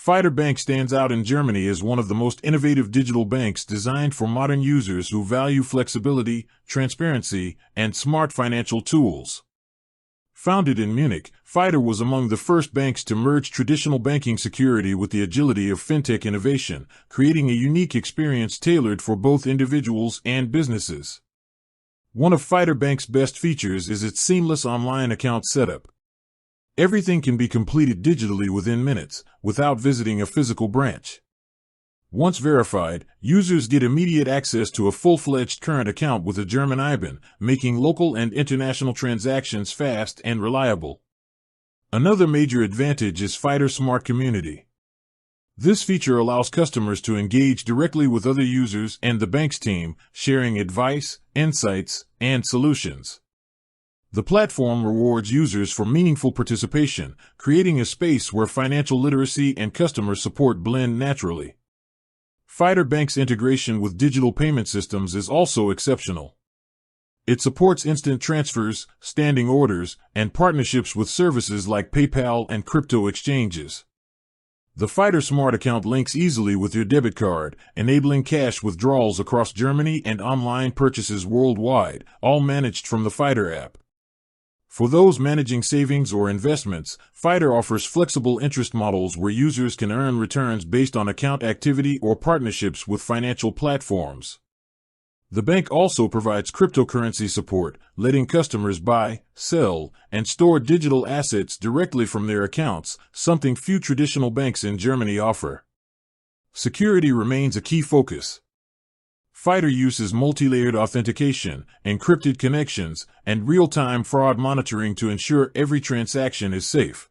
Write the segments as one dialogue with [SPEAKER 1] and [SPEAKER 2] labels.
[SPEAKER 1] Fidor Bank stands out in Germany as one of the most innovative digital banks designed for modern users who value flexibility, transparency, and smart financial tools. Founded in Munich, Fidor was among the first banks to merge traditional banking security with the agility of fintech innovation, creating a unique experience tailored for both individuals and businesses. One of Fidor Bank's best features is its seamless online account setup. Everything can be completed digitally within minutes, without visiting a physical branch. Once verified, users get immediate access to a full-fledged current account with a German IBAN, making local and international transactions fast and reliable. Another major advantage is Fidor Smart Community. This feature allows customers to engage directly with other users and the bank's team, sharing advice, insights, and solutions. The platform rewards users for meaningful participation, creating a space where financial literacy and customer support blend naturally. Fidor Bank's integration with digital payment systems is also exceptional. It supports instant transfers, standing orders, and partnerships with services like PayPal and crypto exchanges. The Fidor Smart account links easily with your debit card, enabling cash withdrawals across Germany and online purchases worldwide, all managed from the Fidor app. For those managing savings or investments, Fidor offers flexible interest models where users can earn returns based on account activity or partnerships with financial platforms. The bank also provides cryptocurrency support, letting customers buy, sell, and store digital assets directly from their accounts, something few traditional banks in Germany offer. Security remains a key focus. Fidor uses multi-layered authentication, encrypted connections, and real-time fraud monitoring to ensure every transaction is safe.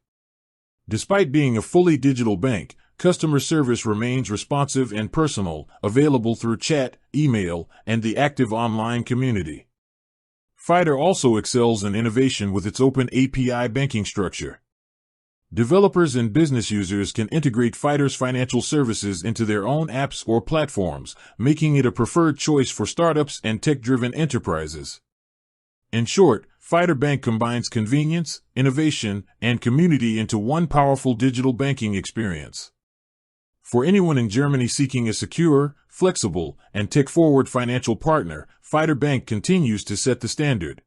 [SPEAKER 1] Despite being a fully digital bank, customer service remains responsive and personal, available through chat, email, and the active online community. Fidor also excels in innovation with its open API banking structure. Developers and business users can integrate Fidor's financial services into their own apps or platforms, making it a preferred choice for startups and tech-driven enterprises. In short, Fidor Bank combines convenience, innovation, and community into one powerful digital banking experience. For anyone in Germany seeking a secure, flexible, and tech-forward financial partner, Fidor Bank continues to set the standard.